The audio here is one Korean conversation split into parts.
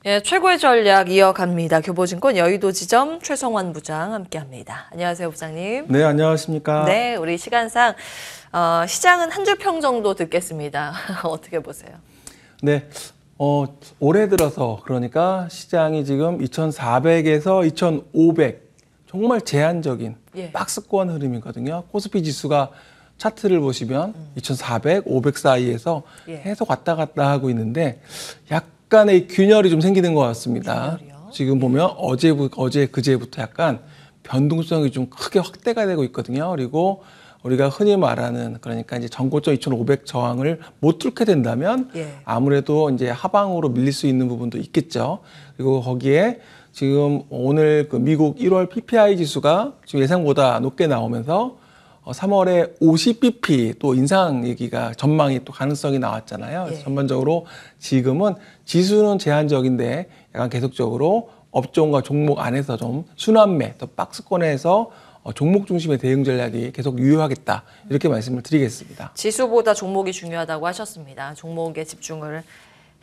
예, 최고의 전략 이어갑니다. 교보증권 여의도 지점 최성환 부장 함께합니다. 안녕하세요, 부장님. 네, 안녕하십니까. 네, 우리 시간상 시장은 한 줄 평 정도 듣겠습니다. 어떻게 보세요? 네, 올해 들어서 그러니까 시장이 지금 2,400에서 2,500 정말 제한적인 박스권 흐름이거든요. 코스피 지수가 차트를 보시면 2,400, 500 사이에서 계속 왔다 갔다 하고 있는데 약간의 균열이 좀 생기는 것 같습니다. 균열이요? 지금 보면 어제 그제부터 약간 변동성이 좀 크게 확대가 되고 있거든요. 그리고 우리가 흔히 말하는 그러니까 이제 전고점 2,500 저항을 못 뚫게 된다면 아무래도 이제 하방으로 밀릴 수 있는 부분도 있겠죠. 그리고 거기에 지금 오늘 그 미국 1월 PPI 지수가 지금 예상보다 높게 나오면서 3월에 50bp 또 인상 얘기가 전망이 또 가능성이 나왔잖아요. 그래서 전반적으로 지금은 지수는 제한적인데 약간 계속적으로 업종과 종목 안에서 좀 순환매 또 박스권에서 종목 중심의 대응 전략이 계속 유효하겠다 이렇게 말씀을 드리겠습니다. 지수보다 종목이 중요하다고 하셨습니다. 종목에 집중을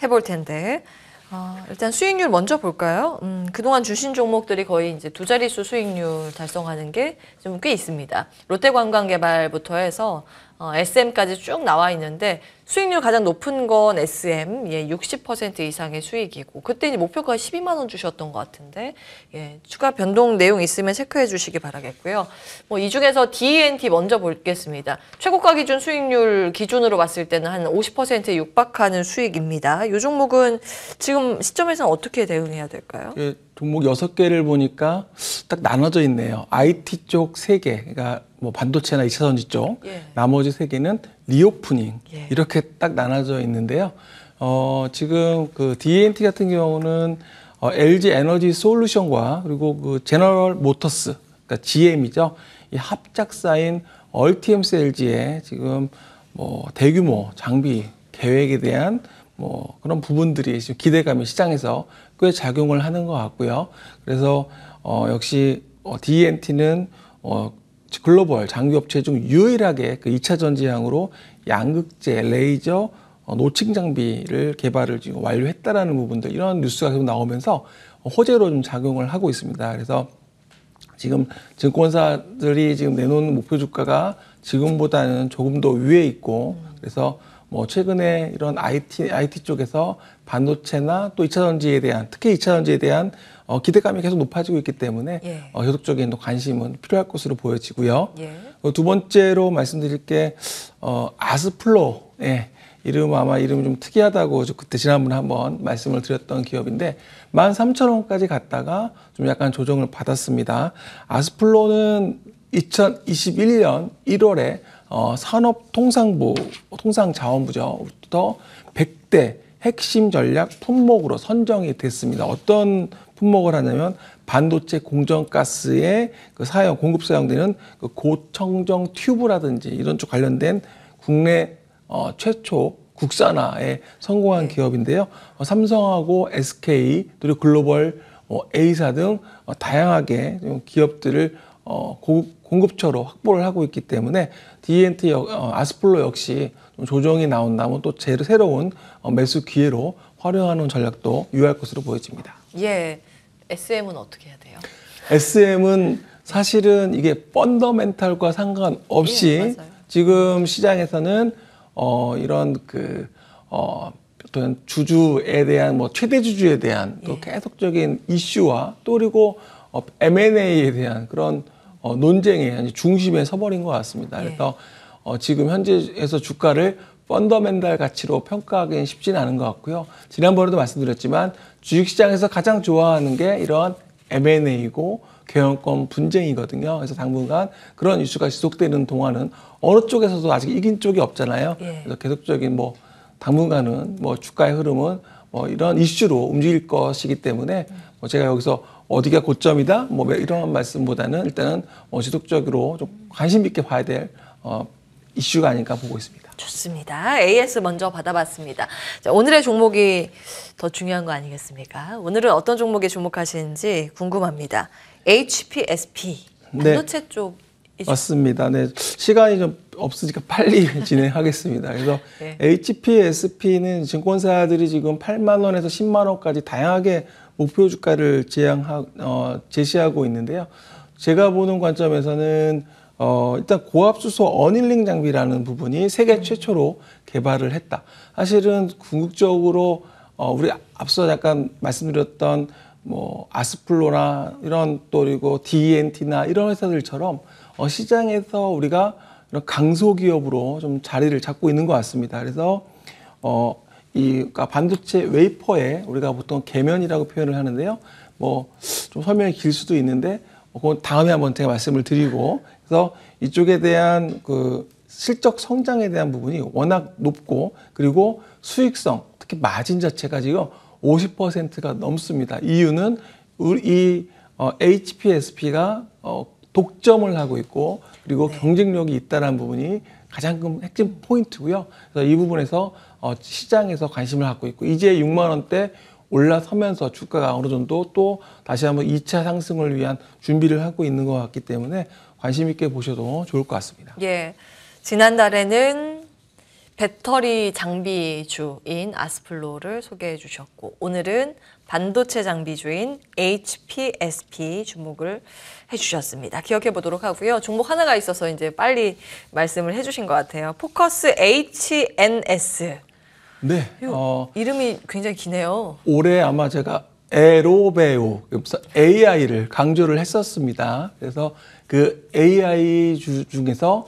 해볼 텐데 일단 수익률 먼저 볼까요? 그동안 주신 종목들이 거의 이제 두 자릿수 수익률 달성하는 게 좀 꽤 있습니다. 롯데관광개발부터 해서 SM까지 쭉 나와 있는데 수익률 가장 높은 건 SM, 60% 이상의 수익이고 그때 이제 목표가 12만 원 주셨던 것 같은데 추가 변동 내용 있으면 체크해 주시기 바라겠고요. 이 중에서 DENT 먼저 보겠습니다. 최고가 기준 수익률 기준으로 봤을 때는 한 50%에 육박하는 수익입니다. 이 종목은 지금 시점에서는 어떻게 대응해야 될까요? 종목 6개를 보니까 딱 나눠져 있네요. IT 쪽 3개, 그러니까 뭐 반도체나 2차전지 쪽, 나머지 3개는 리오프닝 이렇게 딱 나눠져 있는데요. 지금 그 DENT 같은 경우는 LG 에너지 솔루션과 그리고 그 제너럴 모터스, 그러니까 GM이죠. 이 합작사인 얼티엄스 LG의 지금 뭐 대규모 장비 계획에 대한 뭐 그런 부분들이 지금 기대감이 시장에서 꽤 작용을 하는 것 같고요. 그래서 역시 DENT는 글로벌 장비업체 중 유일하게 그 2차 전지향으로 양극재, 레이저, 노칭 장비를 개발을 지금 완료했다라는 부분들 이런 뉴스가 계속 나오면서 호재로 좀 작용을 하고 있습니다. 그래서 지금 증권사들이 지금 내놓은 목표 주가가 지금보다는 조금 더 위에 있고 그래서 뭐 최근에 이런 IT 쪽에서 반도체나 또 2차 전지에 대한 특히 2차 전지에 대한 기대감이 계속 높아지고 있기 때문에 계속적인 또 관심은 필요할 것으로 보여지고요. 두 번째로 말씀드릴 게 아스플로 이름이 좀 특이하다고 그때 지난번에 한번 말씀을 드렸던 기업인데 13,000원까지 갔다가 좀 약간 조정을 받았습니다. 아스플로는 2021년 1월에 산업통상부, 통상자원부부터 100대 핵심 전략 품목으로 선정이 됐습니다. 어떤 품목을 하냐면 반도체 공정가스의 그 사용, 공급 사용되는 그 고청정 튜브라든지 이런 쪽 관련된 국내 최초 국산화에 성공한 기업인데요. 삼성하고 SK, 그리고 글로벌 A사 등 다양하게 기업들을 공급처로 확보를 하고 있기 때문에 DENT 아스플로 역시 조정이 나온다면 또 새로운 매수 기회로 활용하는 전략도 유효할 것으로 보여집니다. SM은 어떻게 해야 돼요? SM은 사실은 이게 펀더멘탈과 상관없이 지금 시장에서는 이런 어떤 주주에 대한 최대 주주에 대한 또 계속적인 이슈와 또 그리고 M&A에 대한 그런 논쟁의 중심에 서버린 것 같습니다. 그래서 지금 현재에서 주가를 펀더멘탈 가치로 평가하기는 쉽지는 않은 것 같고요. 지난번에도 말씀드렸지만 주식시장에서 가장 좋아하는 게 이런 M&A고 경영권 분쟁이거든요. 그래서 당분간 그런 이슈가 지속되는 동안은 어느 쪽에서도 아직 이긴 쪽이 없잖아요. 그래서 계속적인 당분간은 주가의 흐름은 이런 이슈로 움직일 것이기 때문에 제가 여기서 어디가 고점이다 이런 말씀보다는 일단은 지속적으로 좀 관심 있게 봐야 될 이슈가 아닐까 보고 있습니다. 좋습니다. AS 먼저 받아봤습니다. 자, 오늘의 종목이 더 중요한 거 아니겠습니까? 오늘은 어떤 종목에 주목하시는지 궁금합니다. HPSP 반도체 쪽 맞습니다. 네, 시간이 좀 없으니까 빨리 진행하겠습니다. 그래서 네. HPSP는 증권사들이 지금 8만 원에서 10만 원까지 다양하게 목표 주가를 제시하고 있는데요. 제가 보는 관점에서는 일단 고압수소 어닐링 장비라는 부분이 세계 최초로 개발을 했다. 사실은 궁극적으로 우리 앞서 잠깐 말씀드렸던 뭐 아스플로나 이런 또 그리고 DNT나 이런 회사들처럼 시장에서 우리가 이런 강소 기업으로 좀 자리를 잡고 있는 것 같습니다. 그래서 그러니까 반도체 웨이퍼에 우리가 보통 계면이라고 표현을 하는데요. 뭐 좀 설명이 길 수도 있는데 그건 다음에 한번 제가 말씀을 드리고, 그래서 이쪽에 대한 그 실적 성장에 대한 부분이 워낙 높고, 그리고 수익성, 특히 마진 자체가 지금 50%가 넘습니다. 이유는 이 HPSP가 독점을 하고 있고, 그리고 경쟁력이 있다는 부분이 가장 큰 핵심 포인트고요. 그래서 이 부분에서 시장에서 관심을 갖고 있고, 이제 6만 원대 올라서면서 주가가 어느 정도 또 다시 한번 2차 상승을 위한 준비를 하고 있는 것 같기 때문에 관심 있게 보셔도 좋을 것 같습니다. 예, 지난달에는 배터리 장비주인 아스플로를 소개해 주셨고, 오늘은 반도체 장비주인 HPSP 주목을 해주셨습니다. 기억해 보도록 하고요. 종목 하나가 있어서 이제 빨리 말씀을 해주신 것 같아요. 포커스 HNS. 네. 이름이 굉장히 기네요. 올해 아마 제가 에로베오, AI를 강조를 했었습니다. 그래서 그 AI 중에서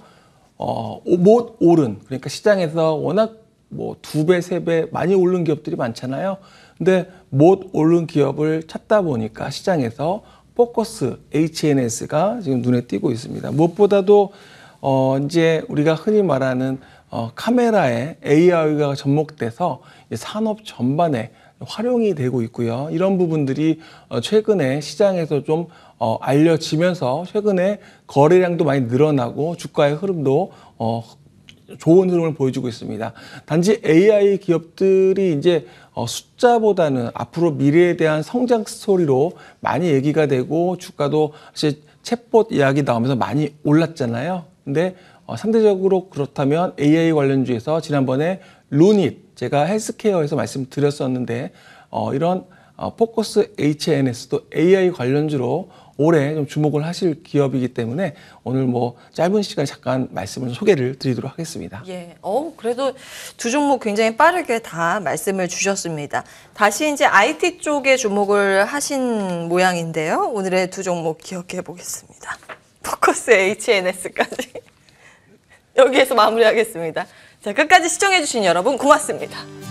못 오른, 그러니까 시장에서 워낙 뭐 2배, 3배 많이 오른 기업들이 많잖아요. 근데 못 오른 기업을 찾다 보니까 시장에서 포커스 HNS가 지금 눈에 띄고 있습니다. 무엇보다도 이제 우리가 흔히 말하는 카메라에 AI가 접목돼서 산업 전반에 활용이 되고 있고요. 이런 부분들이 최근에 시장에서 좀 알려지면서 최근에 거래량도 많이 늘어나고 주가의 흐름도 좋은 흐름을 보여주고 있습니다. 단지 AI 기업들이 이제 숫자보다는 앞으로 미래에 대한 성장 스토리로 많이 얘기가 되고, 주가도 사실 챗봇 이야기 나오면서 많이 올랐잖아요. 근데 상대적으로 그렇다면 AI 관련주에서 지난번에 루닛, 제가 헬스케어에서 말씀드렸었는데 이런 포커스 HNS도 AI 관련주로 올해 좀 주목을 하실 기업이기 때문에 오늘 뭐 짧은 시간에 잠깐 말씀을 소개를 드리도록 하겠습니다. 예, 그래도 두 종목 굉장히 빠르게 다 말씀을 주셨습니다. 다시 이제 IT 쪽에 주목을 하신 모양인데요. 오늘의 두 종목 기억해 보겠습니다. 포커스 HNS까지 여기에서 마무리하겠습니다. 자, 끝까지 시청해주신 여러분 고맙습니다.